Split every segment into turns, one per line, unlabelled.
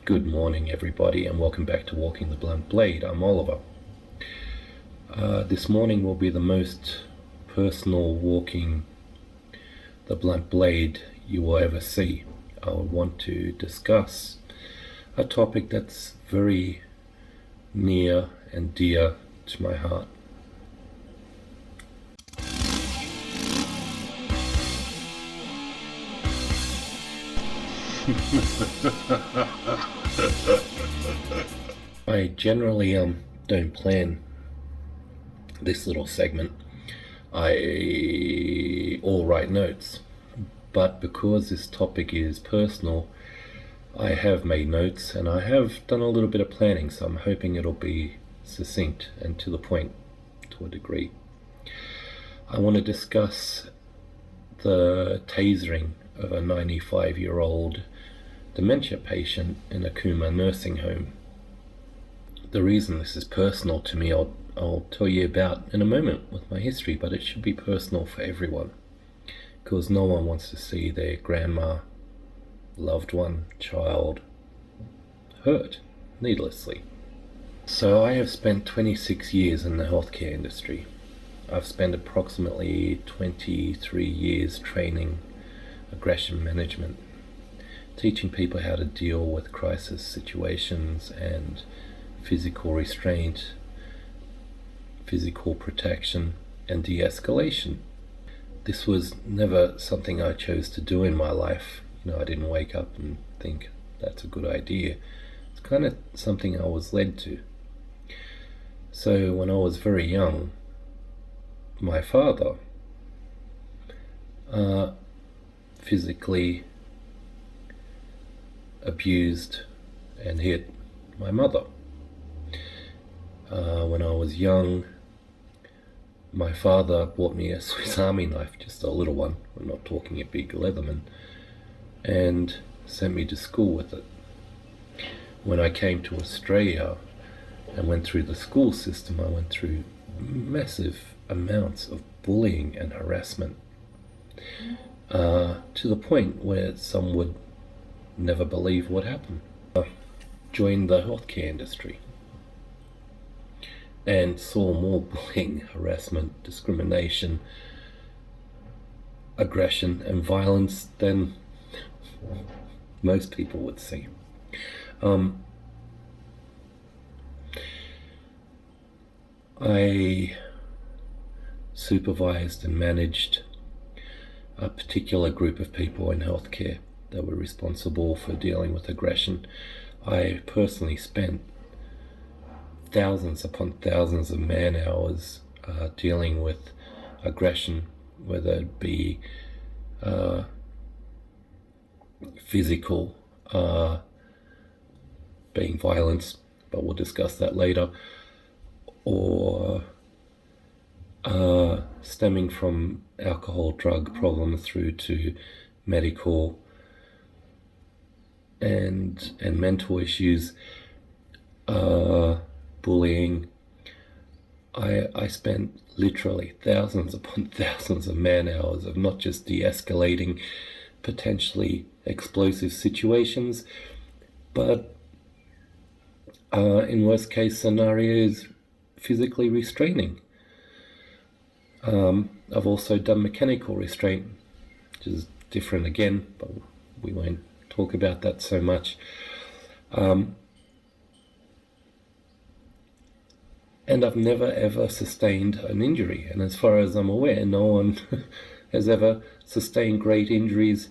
Good morning, everybody, and welcome back to Walking the Blunt Blade. I'm Oliver. This morning will be the most personal walking the blunt blade you will ever see. I want to discuss a topic that's very near and dear to my heart. I generally don't plan this little segment. I all write notes, but because this topic is personal, I have made notes and I have done a little bit of planning, so I'm hoping it'll be succinct and to the point to a degree. I want to discuss the tasering of a 95-year-old dementia patient in a Kuma nursing home. The reason this is personal to me, I'll tell you about in a moment with my history, but it should be personal for everyone, because no one wants to see their grandma, loved one, child hurt needlessly. So I have spent 26 years in the healthcare industry. I've spent approximately 23 years training aggression management, teaching people how to deal with crisis situations and physical restraint, physical protection, and de-escalation. This was never something I chose to do in my life. I didn't wake up and think that's a good idea. It's kind of something I was led to. So when I was very young, my father physically abused and hit my mother. When I was young, my father bought me a Swiss Army knife, just a little one, we're not talking a big Leatherman, and sent me to school with it. When I came to Australia and went through the school system, I went through massive amounts of bullying and harassment, to the point where some would never believe what happened. I joined the healthcare industry and saw more bullying, harassment, discrimination, aggression, and violence than most people would see. I supervised and managed a particular group of people in healthcare that were responsible for dealing with aggression. I personally spent thousands upon thousands of man hours dealing with aggression, whether it be physical, being violence, but we'll discuss that later, or stemming from alcohol, drug problems through to medical and mental issues, bullying. I spent literally thousands upon thousands of man hours of not just de-escalating potentially explosive situations, but in worst case scenarios, physically restraining. I've also done mechanical restraint, which is different again, but we won't talk about that so much. And I've never ever sustained an injury, and as far as I'm aware, no one has ever sustained great injuries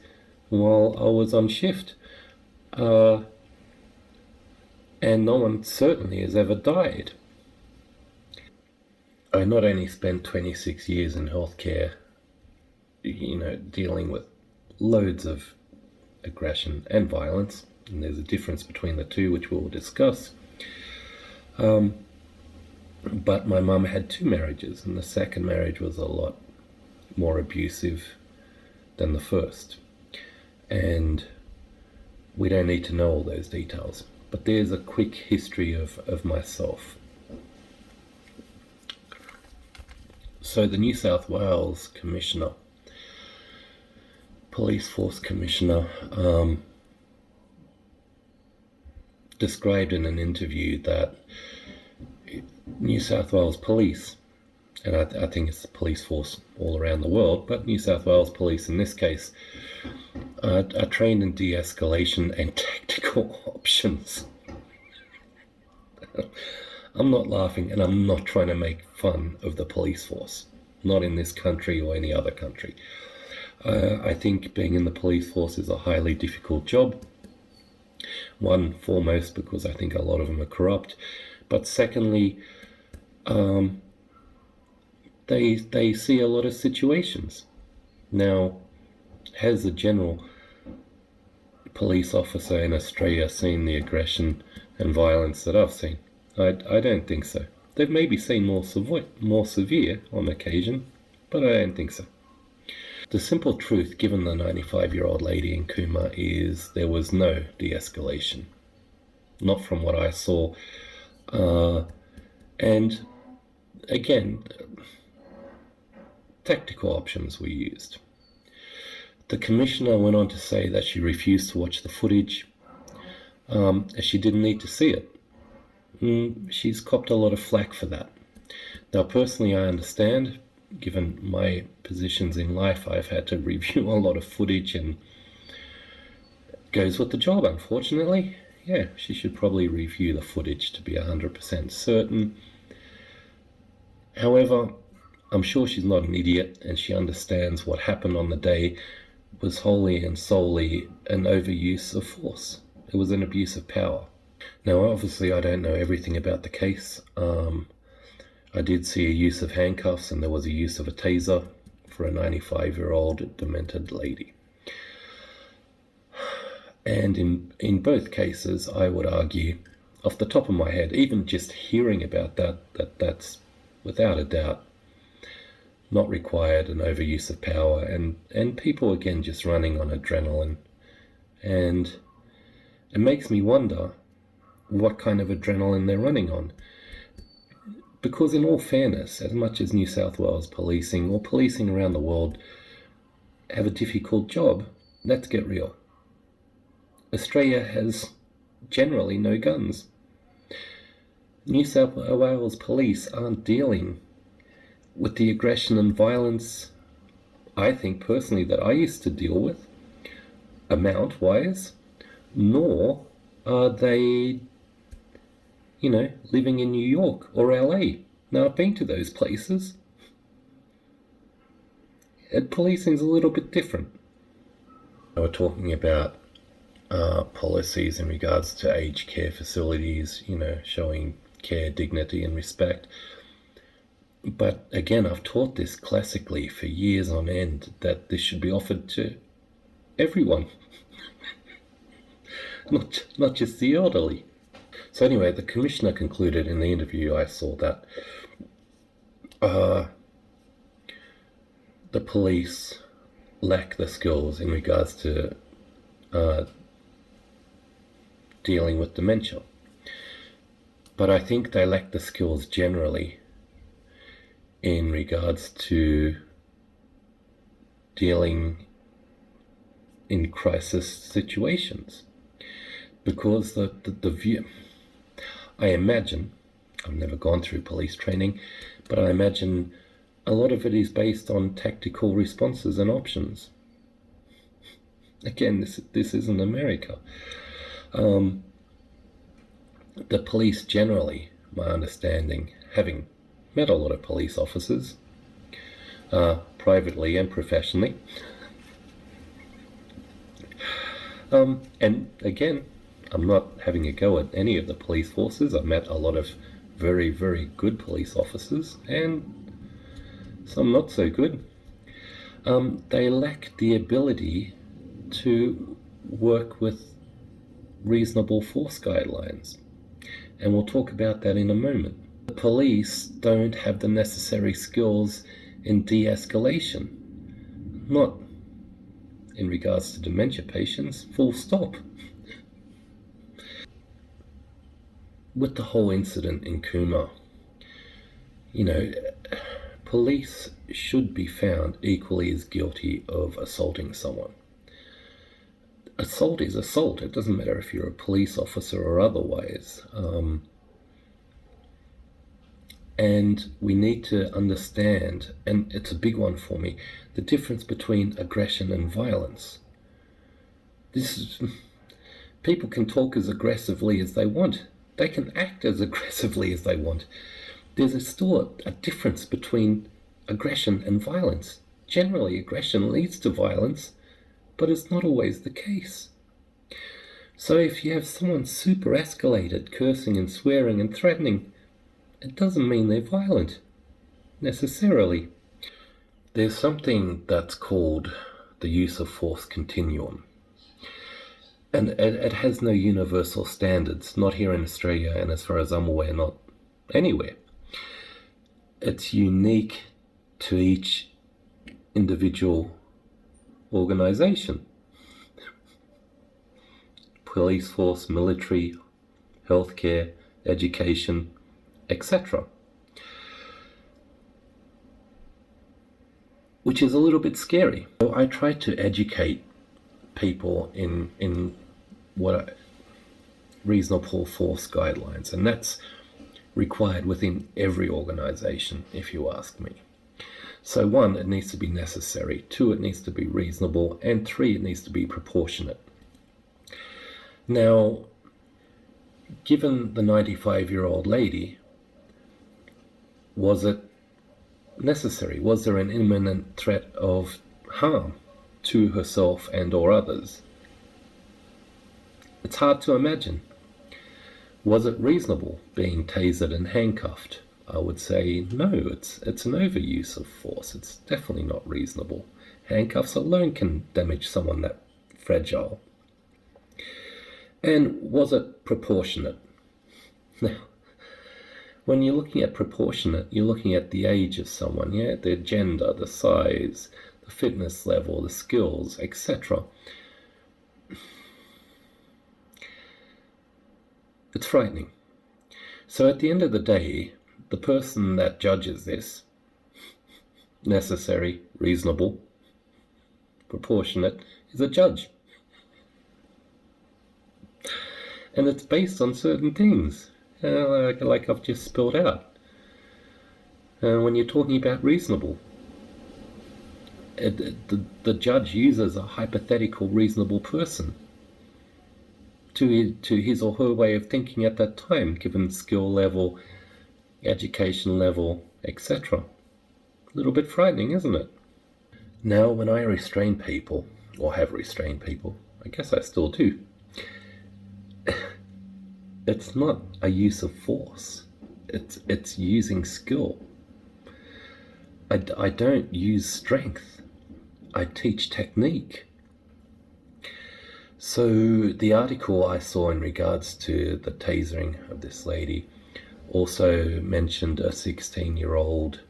while I was on shift, and no one certainly has ever died. I not only spent 26 years in healthcare, dealing with loads of aggression and violence, and there's a difference between the two, which we'll discuss. But my mum had 2 marriages, and the second marriage was a lot more abusive than the first. And we don't need to know all those details, but there's a quick history of myself. So the New South Wales Commissioner, Police Force Commissioner, described in an interview that New South Wales Police, and I think it's the police force all around the world, but New South Wales Police in this case, are trained in de-escalation and tactical options. I'm not laughing, and I'm not trying to make fun of the police force, not in this country or any other country. I think being in the police force is a highly difficult job. One, foremost, because I think a lot of them are corrupt, but secondly, they see a lot of situations. Now, has the general police officer in Australia seen the aggression and violence that I've seen? I don't think so. They've maybe seen more severe on occasion, but I don't think so. The simple truth, given the 95-year-old lady in Cooma, is there was no de-escalation. Not from what I saw. And again, tactical options were used. The commissioner went on to say that she refused to watch the footage, as she didn't need to see it. She's copped a lot of flack for that. Now, personally, I understand. Given my positions in life, I've had to review a lot of footage, and it goes with the job, unfortunately. Yeah, she should probably review the footage to be 100% certain. However, I'm sure she's not an idiot, and she understands what happened on the day was wholly and solely an overuse of force. It was an abuse of power. Now, obviously, I don't know everything about the case. I did see a use of handcuffs, and there was a use of a taser for a 95-year-old demented lady. And in both cases, I would argue, off the top of my head, even just hearing about that's without a doubt not required, an overuse of power, and people, again, just running on adrenaline. And it makes me wonder what kind of adrenaline they're running on. Because in all fairness, as much as New South Wales policing or policing around the world have a difficult job, let's get real. Australia has generally no guns. New South Wales Police aren't dealing with the aggression and violence, I think personally, that I used to deal with, amount-wise, nor are they, living in New York or LA. Now, I've been to those places. And policing's a little bit different. We're talking about policies in regards to aged care facilities, showing care, dignity, and respect. But again, I've taught this classically for years on end, that this should be offered to everyone, not just the elderly. So anyway, the commissioner concluded in the interview I saw that the police lack the skills in regards to dealing with dementia. But I think they lack the skills generally in regards to dealing in crisis situations. Because the view, I imagine, I've never gone through police training, but I imagine a lot of it is based on tactical responses and options. Again, this isn't America. The police generally, my understanding, having met a lot of police officers, privately and professionally, and again, I'm not having a go at any of the police forces. I've met a lot of very, very good police officers, and some not so good. They lack the ability to work with reasonable force guidelines. And we'll talk about that in a moment. The police don't have the necessary skills in de-escalation. Not in regards to dementia patients, full stop. With the whole incident in Cooma, police should be found equally as guilty of assaulting someone. assault is assault. It doesn't matter if you're a police officer or otherwise. And we need to understand, and it's a big one for me, the difference between aggression and violence. People can talk as aggressively as they want. They can act as aggressively as they want. There's still a difference between aggression and violence. Generally, aggression leads to violence, but it's not always the case. So if you have someone super escalated, cursing and swearing and threatening, it doesn't mean they're violent, necessarily. There's something that's called the use of force continuum. And it has no universal standards, not here in Australia, and as far as I'm aware, not anywhere. It's unique to each individual organization. Police force, military, healthcare, education, etc. Which is a little bit scary. So I try to educate people in what reasonable force guidelines, and that's required within every organization, if you ask me. So 1, it needs to be necessary. 2, it needs to be reasonable. And 3, it needs to be proportionate. Now, given the 95-year-old lady, was it necessary? Was there an imminent threat of harm to herself and or others? It's hard to imagine. Was it reasonable being tasered and handcuffed? I would say no, it's an overuse of force. It's definitely not reasonable. Handcuffs alone can damage someone that fragile. And was it proportionate? Now, when you're looking at proportionate, you're looking at the age of someone, yeah, their gender, the size, the fitness level, the skills, etc. It's frightening. So at the end of the day, the person that judges this, necessary, reasonable, proportionate, is a judge. And it's based on certain things, like I've just spelled out. When you're talking about reasonable, the judge uses a hypothetical reasonable person to his or her way of thinking at that time, given skill level, education level, etc. A little bit frightening, isn't it? Now, when I restrain people, or have restrained people, I guess I still do, it's not a use of force. It's using skill. I don't use strength. I teach technique. So the article I saw in regards to the tasering of this lady also mentioned a 16-year-old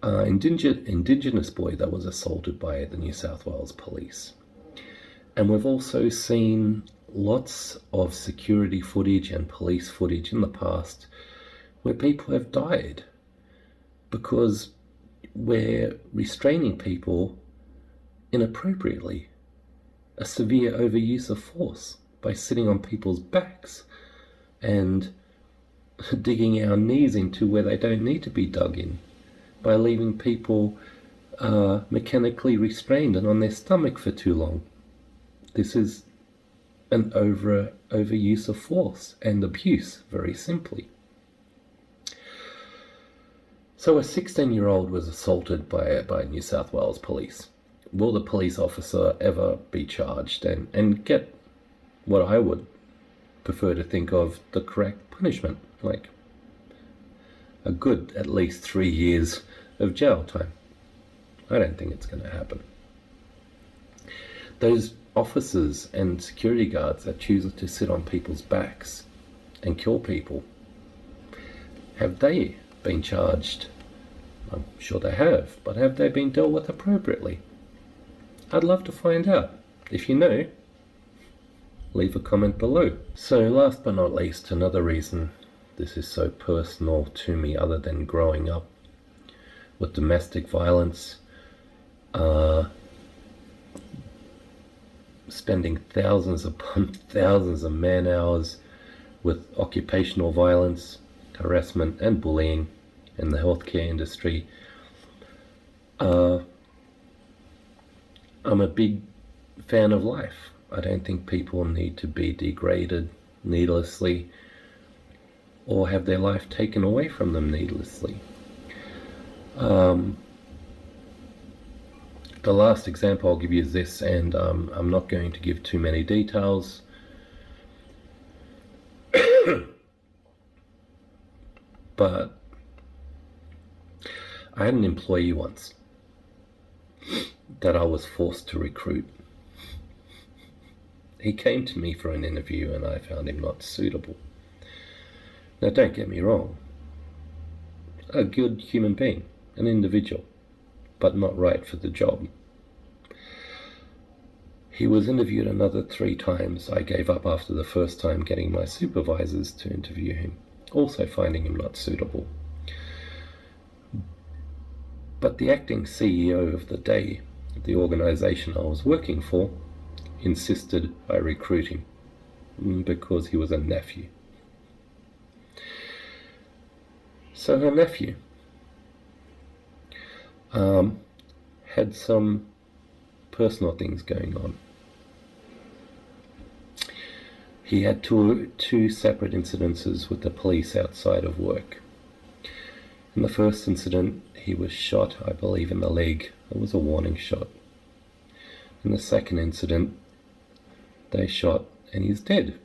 Indigenous boy that was assaulted by the New South Wales Police. And we've also seen lots of security footage and police footage in the past where people have died because we're restraining people inappropriately. A severe overuse of force by sitting on people's backs and digging our knees into where they don't need to be dug in, by leaving people mechanically restrained and on their stomach for too long. This is an overuse of force and abuse, very simply. So a 16-year-old was assaulted by New South Wales Police. Will the police officer ever be charged and get what I would prefer to think of the correct punishment, like a good at least 3 years of jail time? I don't think it's going to happen. Those officers and security guards that choose to sit on people's backs and kill people, have they been charged? I'm sure they have, but have they been dealt with appropriately? I'd love to find out. If you know, leave a comment below. So last but not least, another reason this is so personal to me, other than growing up with domestic violence, spending thousands upon thousands of man hours with occupational violence, harassment and bullying in the healthcare industry. I'm a big fan of life. I don't think people need to be degraded needlessly or have their life taken away from them needlessly. The last example I'll give you is this, and I'm not going to give too many details. But I had an employee once that I was forced to recruit. He came to me for an interview and I found him not suitable. Now, don't get me wrong, a good human being, an individual, but not right for the job. He was interviewed another 3 times. I gave up after the first time, getting my supervisors to interview him, also finding him not suitable. But the acting CEO of the day, the organization I was working for, insisted I recruit him because he was a nephew. So her nephew had some personal things going on. He had two separate incidences with the police outside of work. In the first incident, he was shot, I believe, in the leg. It was a warning shot. In the second incident, they shot and he's dead.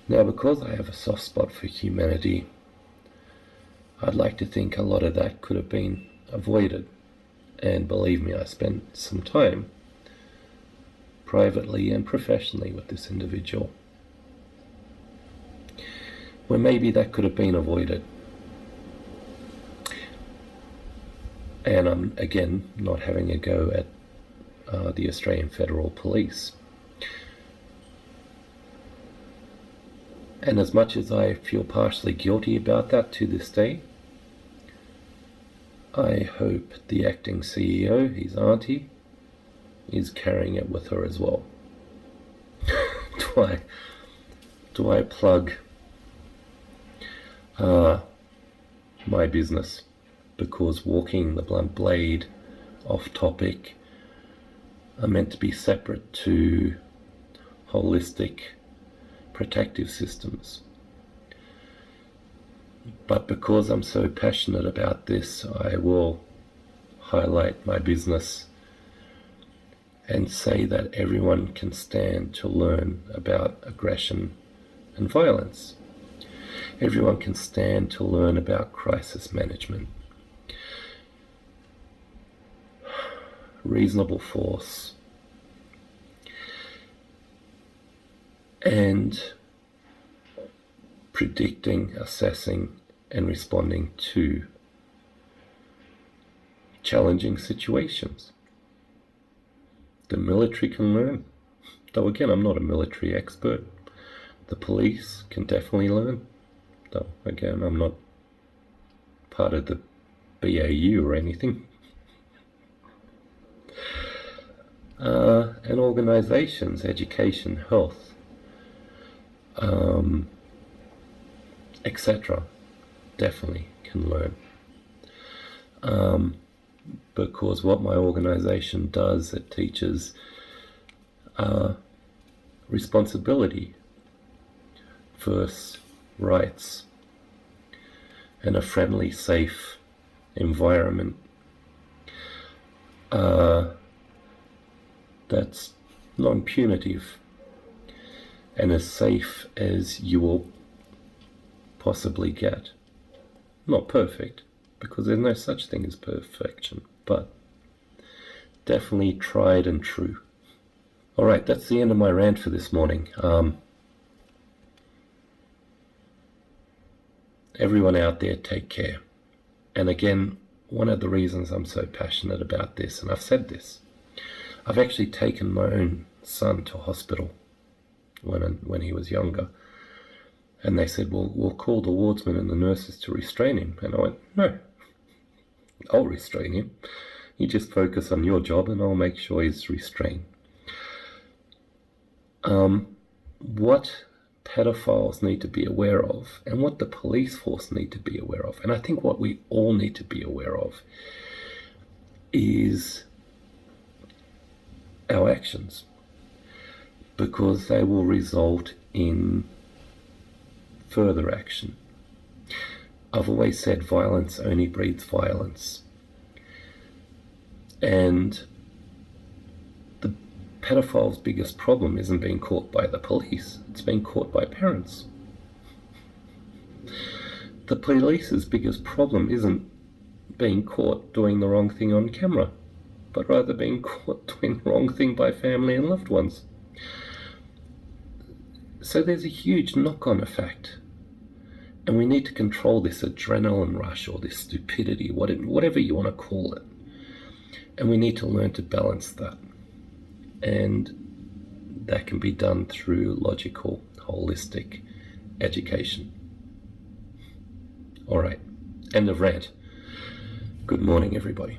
Now, because I have a soft spot for humanity, I'd like to think a lot of that could have been avoided. And believe me, I spent some time privately and professionally with this individual where maybe that could have been avoided. And I'm, again, not having a go at the Australian Federal Police. And as much as I feel partially guilty about that to this day, I hope the acting CEO, his auntie, is carrying it with her as well. Do I plug my business? Because walking the blunt blade off topic are meant to be separate to holistic protective systems. But because I'm so passionate about this, I will highlight my business and say that everyone can stand to learn about aggression and violence. Everyone can stand to learn about crisis management, reasonable force, and predicting, assessing, and responding to challenging situations. The military can learn, though again, I'm not a military expert. The police can definitely learn, though again, I'm not part of the BAU or anything. And organizations, education, health, etc. definitely can learn. Because what my organization does, it teaches responsibility versus rights and a friendly, safe environment that's non-punitive and as safe as you will possibly get. Not perfect, because there's no such thing as perfection, but definitely tried and true. Alright, that's the end of my rant for this morning. Everyone out there, take care. And again, one of the reasons I'm so passionate about this, and I've said this, I've actually taken my own son to hospital when he was younger. And they said, well, we'll call the wardsman and the nurses to restrain him. And I went, no, I'll restrain him. You just focus on your job and I'll make sure he's restrained. What pedophiles need to be aware of, and what the police force need to be aware of, and I think what we all need to be aware of, is our actions, because they will result in further action. I've always said violence only breeds violence, and the pedophile's biggest problem isn't being caught by the police, it's being caught by parents. The police's biggest problem isn't being caught doing the wrong thing on camera, but rather being caught doing the wrong thing by family and loved ones. So there's a huge knock-on effect, and we need to control this adrenaline rush or this stupidity, whatever you want to call it, and we need to learn to balance that, and that can be done through logical, holistic education. All right, end of rant. Good morning, everybody.